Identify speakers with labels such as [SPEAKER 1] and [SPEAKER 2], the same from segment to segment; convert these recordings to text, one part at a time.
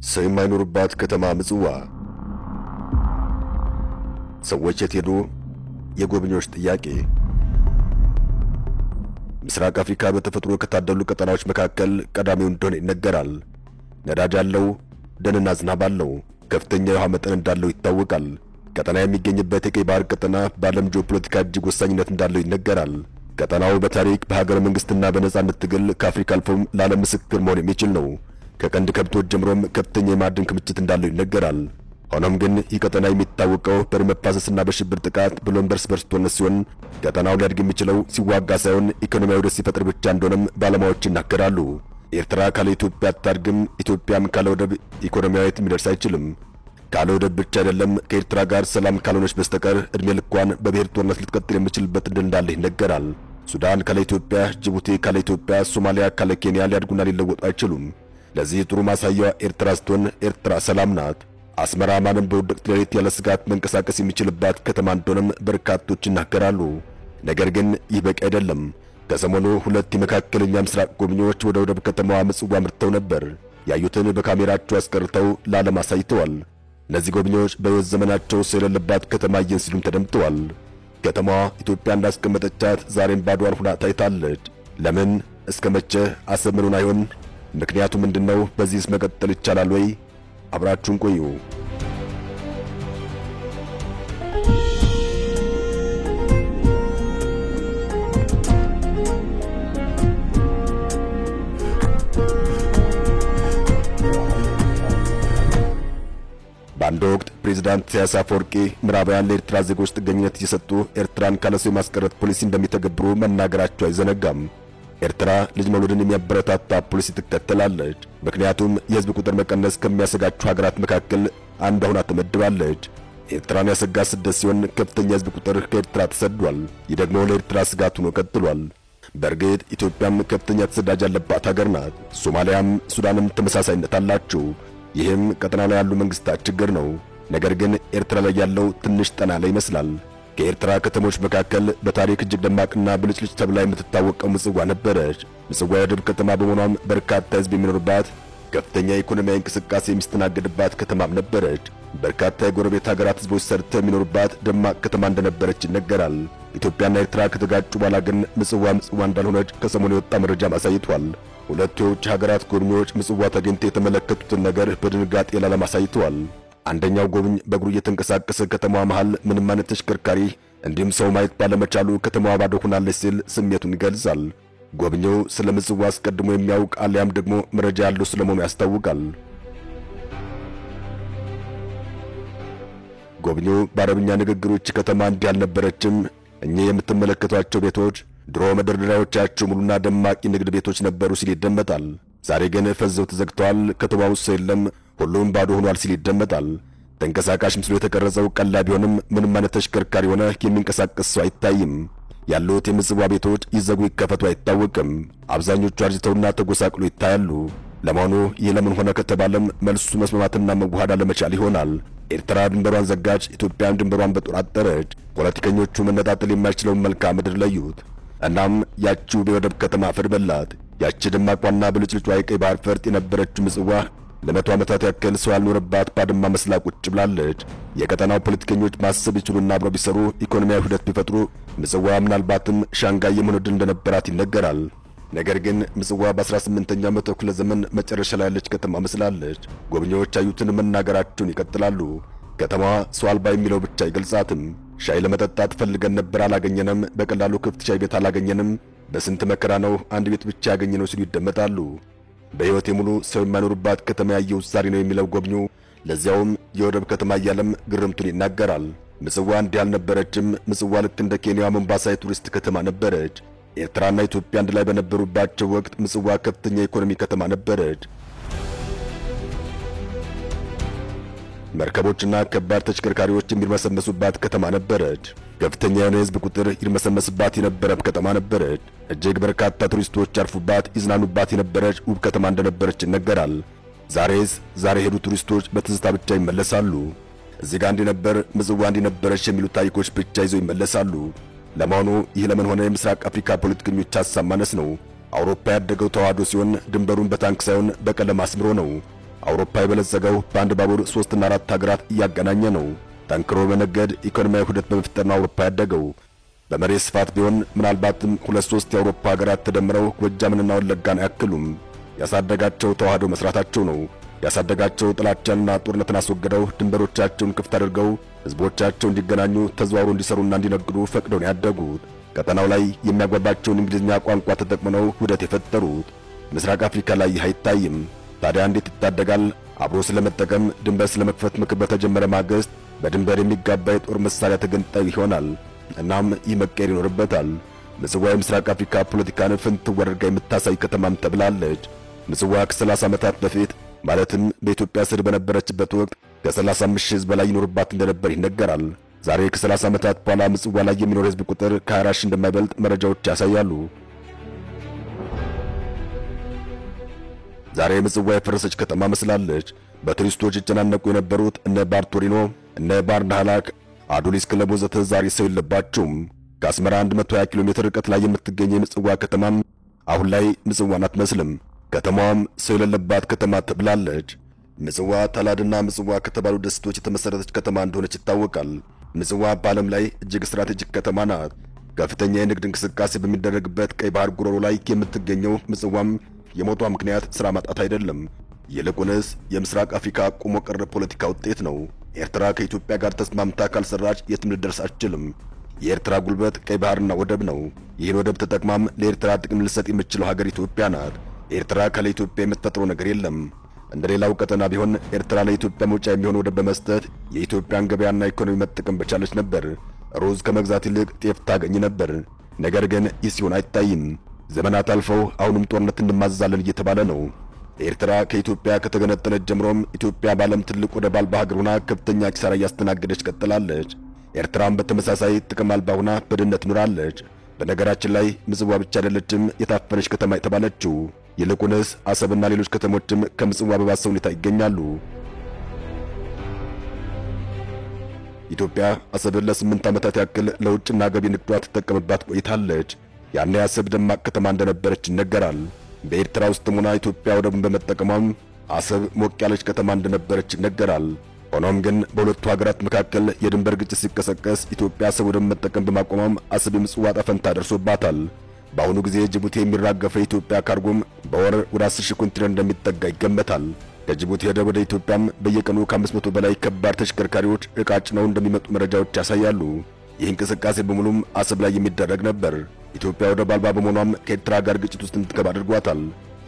[SPEAKER 1] ሰው የማይኖርባት ከተማ ምጽዋ። ሰዎች የት ሄዱ? የጎብኚዎች ጥያቄ። ምስራቅ አፍሪካ በተፈጥሮ ከታደሉ ቀጠናዎች መካከል ቀዳሚው እንደሆነ ይነገራል። ነዳጅ አለው፣ ደንና ዝናብ አለው፣ ከፍተኛ የውሃ መጠን እንዳለው ይታወቃል። ቀጠና የሚገኝበት የቀይ ባህር ቀጠና በዓለም ጂኦፖለቲካ እጅግ ወሳኝነት እንዳለው ይነገራል። ቀጠናው በታሪክ በሀገረ መንግስትና በነጻነት ትግል ከአፍሪካ አልፎም ለዓለም ምስክር መሆን የሚችል ነው። ከቀንድ ከብቶች ጀምሮም ከፍተኛ የማዕድን ክምችት እንዳለው ይነገራል። ሆኖም ግን ይህ ቀጠና የሚታወቀው በደም መፋሰስና በሽብር ጥቃት ብሎም በርስ በርስ ጦርነት ሲሆን ቀጠናው ሊያድግ የሚችለው ሲዋጋ ሳይሆን ኢኮኖሚያዊ ወደብ ሲፈጥር ብቻ እንደሆነም ባለሙያዎች ይናገራሉ። ኤርትራ ካለ ኢትዮጵያ አታድግም፣ ኢትዮጵያም ካለ ወደብ ኢኮኖሚያዊ ሊደርስ አይችልም። ካለ ወደብ ብቻ አይደለም፣ ከኤርትራ ጋር ሰላም ካልሆነች በስተቀር እድሜ ልኳን በብሔር ጦርነት ልትቀጥል የምችልበት ዕድል እንዳለ ይነገራል። ሱዳን ካለ ኢትዮጵያ፣ ጅቡቲ ካለ ኢትዮጵያ፣ ሶማሊያ ካለ ኬንያ ሊያድጉና ሊለወጡ አይችሉም። ለዚህ ጥሩ ማሳያዋ ኤርትራ ስትሆን ኤርትራ ሰላም ናት። አስመራ ማንም በውድቅት ሌሊት ያለ ስጋት መንቀሳቀስ የሚችልባት ከተማ እንደሆነም በርካቶች ይናገራሉ። ነገር ግን ይህ በቂ አይደለም። ከሰሞኑ ሁለት የመካከለኛ ምስራቅ ጎብኚዎች ወደ ወደብ ከተማዋ ምጽዋ አምርተው ነበር። ያዩትን በካሜራቸው አስቀርተው ለዓለም አሳይተዋል። እነዚህ ጎብኚዎች በሕይወት ዘመናቸው ሰው የሌለባት ከተማ አየን ሲሉም ተደምጠዋል። ከተማዋ ኢትዮጵያ እንዳስቀመጠቻት ዛሬም ባዶዋን ሁና ታይታለች። ለምን? እስከ መቼ? አሰብ ምን ሆና ይሆን? ምክንያቱ ምንድነው? በዚህስ መቀጠል ይቻላል ወይ? አብራችሁን ቆዩ። በአንድ ወቅት ፕሬዝዳንት ኢሳያስ አፈወርቂ ምዕራባውያን ለኤርትራ ዜጎች ጥገኝነት እየሰጡ ኤርትራን ካለሰው የማስቀረት ፖሊሲ እንደሚተገብሩ መናገራቸው አይዘነጋም። ኤርትራ ልጅ መውለድን የሚያበረታታ ፖሊሲ ትከተላለች። ምክንያቱም የህዝብ ቁጥር መቀነስ ከሚያሰጋቸው ሀገራት መካከል አንዷ ሆና ተመድባለች። ኤርትራን ያሰጋ ስደት ሲሆን ከፍተኛ የህዝብ ቁጥር ከኤርትራ ተሰዷል። ይህ ደግሞ ለኤርትራ ስጋት ሆኖ ቀጥሏል። በእርግጥ ኢትዮጵያም ከፍተኛ ተሰዳጅ ያለባት ሀገር ናት። ሶማሊያም ሱዳንም ተመሳሳይነት አላቸው። ይህም ቀጠናው ላይ ያሉ መንግስታት ችግር ነው። ነገር ግን ኤርትራ ላይ ያለው ትንሽ ጠና ላይ ይመስላል። ከኤርትራ ከተሞች መካከል በታሪክ እጅግ ደማቅና ብልጭልጭ ተብላ የምትታወቀው ምጽዋ ነበረች። ምጽዋ የወደብ ከተማ በመሆኗም በርካታ ህዝብ የሚኖርባት፣ ከፍተኛ የኢኮኖሚያዊ እንቅስቃሴ የሚስተናገድባት ከተማም ነበረች። በርካታ የጎረቤት ሀገራት ህዝቦች ሰርተው የሚኖርባት ደማቅ ከተማ እንደነበረች ይነገራል። ኢትዮጵያና ኤርትራ ከተጋጩ በኋላ ግን ምጽዋ እንዳልሆነች ከሰሞኑ የወጣ መረጃም አሳይቷል። ሁለቱ የውጭ ሀገራት ጎብኚዎች ምጽዋ ተገኝተው የተመለከቱትን ነገር በድንጋጤ ለዓለም አሳይተዋል። አንደኛው ጎብኝ በእግሩ እየተንቀሳቀሰ ከተማዋ መሃል ምንም አይነት ተሽከርካሪ እንዲሁም ሰው ማየት ባለመቻሉ ከተማዋ ባዶ ሆናለች ሲል ስሜቱን ይገልጻል። ጎብኚው ስለ ምጽዋ አስቀድሞ የሚያውቅ አሊያም ደግሞ መረጃ ያለው ስለመሆኑ ያስታውቃል። ጎብኚው በአረብኛ ንግግሮች ከተማ እንዲህ አልነበረችም፣ እኚህ የምትመለከቷቸው ቤቶች ድሮ መደርደሪያዎቻቸው ሙሉና ደማቅ ንግድ ቤቶች ነበሩ ሲል ይደመጣል። ዛሬ ግን ፈዘው ተዘግተዋል፣ ከተማ ውስጥ ሰው የለም፣ ሁሉም ባዶ ሆኗል ሲል ይደመጣል። ተንቀሳቃሽ ምስሉ የተቀረጸው ቀላ ቢሆንም ምንም አይነት ተሽከርካሪ ሆነ የሚንቀሳቀስ ሰው አይታይም። ያሉት የምጽዋ ቤቶች ይዘጉ ይከፈቱ አይታወቅም። አብዛኞቹ አርጅተውና ተጎሳቅሎ ይታያሉ። ለመሆኑ ይህ ለምን ሆነ ከተባለም መልሱ መስማማትና መዋሃድ አለመቻል ይሆናል። ኤርትራ ድንበሯን ዘጋች፣ ኢትዮጵያን ድንበሯን በጦር አጠረች። ፖለቲከኞቹ መነጣጠል የማይችለውን መልክዓ ምድር ለዩት። እናም ያቺው የወደብ ከተማ አፈር በላት። ያቺ ደማቋና ብልጭልጯ የቀይ ባህር ፈርጥ የነበረችው ምጽዋ ለመቶ ዓመታት ያክል ሰው ያልኖረባት ባድማ መስላ ቁጭ ብላለች። የቀጠናው ፖለቲከኞች ማሰብ ይችሉና አብረው ቢሰሩ ኢኮኖሚያዊ ውህደት ቢፈጥሩ ምጽዋ ምናልባትም ሻንጋይ የመሆን ዕድል እንደነበራት ይነገራል። ነገር ግን ምጽዋ በ18ኛው መቶ ክፍለ ዘመን መጨረሻ ላይ ያለች ከተማ መስላለች። ጎብኚዎች ያዩትን መናገራቸውን ይቀጥላሉ። ከተማዋ ሰው አልባ የሚለው ብቻ አይገልጻትም። ሻይ ለመጠጣት ፈልገን ነበር አላገኘንም፣ በቀላሉ ክፍት ሻይ ቤት አላገኘንም፣ በስንት መከራ ነው አንድ ቤት ብቻ ያገኘነው ሲሉ ይደመጣሉ። በሕይወቴ ሙሉ ሰው የማይኖርባት ከተማ ያየሁት ዛሬ ነው የሚለው ጎብኚው ለዚያውም የወደብ ከተማ እያለም ግርምቱን ይናገራል። ምጽዋ እንዲህ አልነበረችም። ምጽዋ ልክ እንደ ኬንያ ሞምባሳ የቱሪስት ከተማ ነበረች። ኤርትራና ኢትዮጵያ አንድ ላይ በነበሩባቸው ወቅት ምጽዋ ከፍተኛ የኢኮኖሚ ከተማ ነበረች። መርከቦችና ከባድ ተሽከርካሪዎች የሚርመሰመሱባት ከተማ ነበረች። ከፍተኛ የሆነ የህዝብ ቁጥር ይርመሰመስባት የነበረ ከተማ ነበረች። እጅግ በርካታ ቱሪስቶች ያርፉባት ይዝናኑባት የነበረች ውብ ከተማ እንደነበረች ይነገራል። ዛሬ ሄዱ ቱሪስቶች በትዝታ ብቻ ይመለሳሉ። እዚህ ጋር እንዲነበር ምጽዋ እንዲነበረች የሚሉ ታሪኮች ብቻ ይዘው ይመለሳሉ። ለመሆኑ ይህ ለምን ሆነ? የምስራቅ አፍሪካ ፖለቲከኞች ሐሳብ ማነስ ነው። አውሮፓ ያደገው ተዋህዶ ሲሆን ድንበሩን በታንክ ሳይሆን በቀለም አስምሮ ነው። አውሮፓ የበለጸገው በአንድ ባቡር 3 እና 4 ሀገራት እያገናኘ ነው። ጠንክሮ በነገድ ኢኮኖሚያዊ ውህደት በመፍጠር ነው አውሮፓ ያደገው። በመሬት ስፋት ቢሆን ምናልባትም 2-3 የአውሮፓ ሀገራት ተደምረው ጎጃምንና ወለጋን አያክሉም። ያሳደጋቸው ተዋህዶ መስራታቸው ነው። ያሳደጋቸው ጥላቻንና ጦርነትን አስወግደው ድንበሮቻቸውን ክፍት አድርገው ህዝቦቻቸው እንዲገናኙ ተዘዋውረው እንዲሰሩና እንዲነግዱ ፈቅደው ነው ያደጉት። ቀጠናው ላይ የሚያጓባቸውን እንግሊዝኛ ቋንቋ ተጠቅመው ውህደት የፈጠሩት። ምስራቅ አፍሪካ ላይ ይህ አይታይም። ታዲያ እንዴት ይታደጋል? አብሮ ስለመጠቀም ድንበር ስለመክፈት ምክር በተጀመረ ማግስት በድንበር የሚጋባ የጦር መሳሪያ ተገንጣይ ይሆናል። እናም ይህ መቀየር ይኖርበታል። ምጽዋ የምስራቅ አፍሪካ ፖለቲካን ፍንትው አድርጋ የምታሳይ ከተማም ተብላለች። ምጽዋ ከ30 ዓመታት በፊት ማለትም በኢትዮጵያ ስር በነበረችበት ወቅት ከ35 ሺህ በላይ ይኖርባት እንደነበር ይነገራል። ዛሬ ከ30 ዓመታት በኋላ ምጽዋ ላይ የሚኖር ህዝብ ቁጥር ከ24 ሺህ እንደማይበልጥ መረጃዎች ያሳያሉ። ዛሬ ምጽዋ የፈረሰች ከተማ መስላለች። በቱሪስቶች ይጨናነቁ የነበሩት እነ ባርቶሪኖ፣ እነ ባርዳላክ፣ አዱሊስ ክለብ ወዘተ ዛሬ ሰው የለባቸውም። ከአስመራ 120 ኪሎ ሜትር ርቀት ላይ የምትገኝ የምጽዋ ከተማም አሁን ላይ ምጽዋን አትመስልም። ከተማዋም ሰው የሌለባት ከተማ ተብላለች። ምጽዋ ታላድና ምጽዋ ከተባሉ ደሴቶች የተመሰረተች ከተማ እንደሆነች ይታወቃል። ምጽዋ በዓለም ላይ እጅግ ስትራቴጂክ ከተማ ናት። ከፍተኛ የንግድ እንቅስቃሴ በሚደረግበት ቀይ ባህር ጉሮሮ ላይ የምትገኘው ምጽዋም የሞቷ ምክንያት ሥራ ማጣት አይደለም። ይልቁንስ የምስራቅ አፍሪካ ቆሞ ቀር ፖለቲካ ውጤት ነው። ኤርትራ ከኢትዮጵያ ጋር ተስማምታ ካልሰራች የትም ልትደርስ አትችልም። የኤርትራ ጉልበት ቀይ ባህርና ወደብ ነው። ይህን ወደብ ተጠቅማም ለኤርትራ ጥቅም ልትሰጥ የምትችለው ሀገር ኢትዮጵያ ናት። ኤርትራ ካለ ኢትዮጵያ የምትፈጥረው ነገር የለም። እንደሌላው ቀጠና ቢሆን ኤርትራ ለኢትዮጵያ መውጫ የሚሆን ወደብ በመስጠት የኢትዮጵያን ገበያና ኢኮኖሚ መጠቀም በቻለች ነበር። ሩዝ ከመግዛት ይልቅ ጤፍ ታገኝ ነበር። ነገር ግን ይህ ሲሆን አይታይም። ዘመናት አልፈው አሁንም ጦርነት እንማዘዛለን እየተባለ ነው። ኤርትራ ከኢትዮጵያ ከተገነጠለች ጀምሮም ኢትዮጵያ በዓለም ትልቅ ወደብ አልባ ሀገር ሆና ከፍተኛ ኪሳራ እያስተናገደች ቀጥላለች። ኤርትራም በተመሳሳይ ጥቅም አልባ ሆና በድህነት ኑራለች። በነገራችን ላይ ምጽዋ ብቻ አይደለችም የታፈነች ከተማ የተባለችው። ይልቁንስ አሰብና ሌሎች ከተሞችም ከምጽዋ በባሰ ሁኔታ ይገኛሉ። ኢትዮጵያ አሰብን ለ8 ዓመታት ያክል ለውጭና ገቢ ንግዷ ትጠቀምባት ቆይታለች። ያኔ አሰብ ደማቅ ከተማ እንደነበረች ይነገራል። በኤርትራ ውስጥም ሆና ኢትዮጵያ ወደቡን በመጠቀሟም አሰብ ሞቅ ያለች ከተማ እንደነበረች ይነገራል። ሆኖም ግን በሁለቱ ሀገራት መካከል የድንበር ግጭት ሲቀሰቀስ ኢትዮጵያ አሰብ ወደብ መጠቀም በማቆሟም አሰብ የምጽዋ ዕጣ ፈንታ ደርሶባታል። በአሁኑ ጊዜ ጅቡቲ የሚራገፈው የኢትዮጵያ ካርጎም በወር ወደ 10,000 ኮንቴነር እንደሚጠጋ ይገመታል። ከጅቡቲ ሄደ ወደ ኢትዮጵያም በየቀኑ ከ500 በላይ ከባድ ተሽከርካሪዎች ዕቃ ጭነው እንደሚመጡ መረጃዎች ያሳያሉ። ይህ እንቅስቃሴ በሙሉም አሰብ ላይ የሚደረግ ነበር። ኢትዮጵያ ወደብ አልባ በመሆኗም ከኤርትራ ጋር ግጭት ውስጥ እንድትገባ አድርጓታል።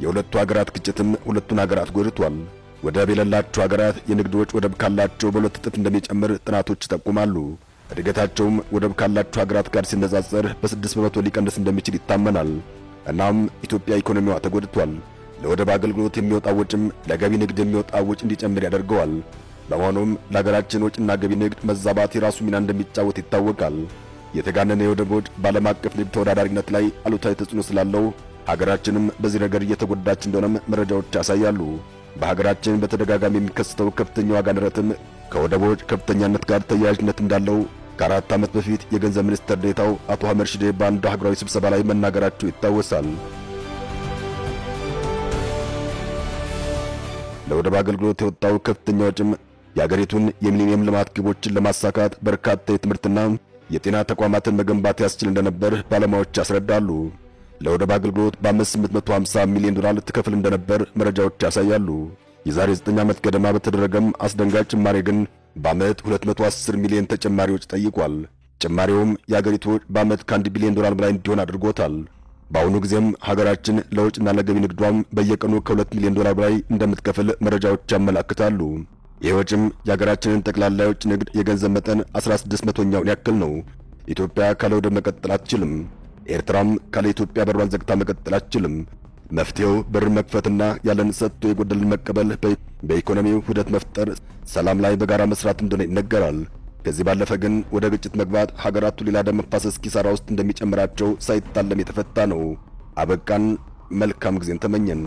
[SPEAKER 1] የሁለቱ ሀገራት ግጭትም ሁለቱን ሀገራት ጎድቷል። ወደብ የሌላቸው ሀገራት የንግድ ወጪ ወደብ ካላቸው በሁለት እጥፍ እንደሚጨምር ጥናቶች ይጠቁማሉ። እድገታቸውም ወደብ ካላቸው ሀገራት ጋር ሲነጻጸር በ6 በመቶ ሊቀንስ እንደሚችል ይታመናል። እናም ኢትዮጵያ ኢኮኖሚዋ ተጎድቷል። ለወደብ አገልግሎት የሚወጣው ወጪም ለገቢ ንግድ የሚወጣው ወጪ እንዲጨምር ያደርገዋል። በመሆኑም ለሀገራችን ወጪና ገቢ ንግድ መዛባት የራሱ ሚና እንደሚጫወት ይታወቃል። የተጋነነ የወደብ ወጪ በዓለም አቀፍ ንግድ ተወዳዳሪነት ላይ አሉታዊ ተጽዕኖ ስላለው ሀገራችንም በዚህ ነገር እየተጎዳች እንደሆነም መረጃዎች ያሳያሉ። በሀገራችን በተደጋጋሚ የሚከሰተው ከፍተኛ ዋጋ ንረትም ከወደቦች ከፍተኛነት ጋር ተያያዥነት እንዳለው ከ4 ዓመት በፊት የገንዘብ ሚኒስትር ዴኤታው አቶ አህመድ ሺዴ በአንድ ሀገራዊ ስብሰባ ላይ መናገራቸው ይታወሳል። ለወደብ አገልግሎት የወጣው ከፍተኛ ወጪም የሀገሪቱን የሚሊኒየም ልማት ግቦችን ለማሳካት በርካታ የትምህርትና የጤና ተቋማትን መገንባት ያስችል እንደነበር ባለሙያዎች ያስረዳሉ። ለወደብ አገልግሎት በ850 ሚሊዮን ዶላር ትከፍል እንደነበር መረጃዎች ያሳያሉ። የዛሬ 9 ዓመት ገደማ በተደረገም አስደንጋጭ ጭማሪ ግን በዓመት 210 ሚሊዮን ተጨማሪዎች ጠይቋል። ጭማሪውም የአገሪቱ በዓመት ከ1 ቢሊዮን ዶላር በላይ እንዲሆን አድርጎታል። በአሁኑ ጊዜም ሀገራችን ለውጭና ለገቢ ንግዷም በየቀኑ ከ2 ሚሊዮን ዶላር በላይ እንደምትከፍል መረጃዎች ያመለክታሉ። ይህ ወጪም የሀገራችንን ጠቅላላ የውጭ ንግድ የገንዘብ መጠን 16%ኛውን ያክል ነው። ኢትዮጵያ ካለ ወደብ መቀጠል አትችልም። ኤርትራም ካለ ኢትዮጵያ በሯን ዘግታ መቀጠል አትችልም። መፍትሄው በር መክፈትና ያለን ሰጥቶ የጎደልን መቀበል፣ በኢኮኖሚው ውህደት መፍጠር፣ ሰላም ላይ በጋራ መስራት እንደሆነ ይነገራል። ከዚህ ባለፈ ግን ወደ ግጭት መግባት ሀገራቱ ሌላ ደም መፋሰስ ኪሳራ ውስጥ እንደሚጨምራቸው ሳይታለም የተፈታ ነው። አበቃን። መልካም ጊዜን ተመኘን።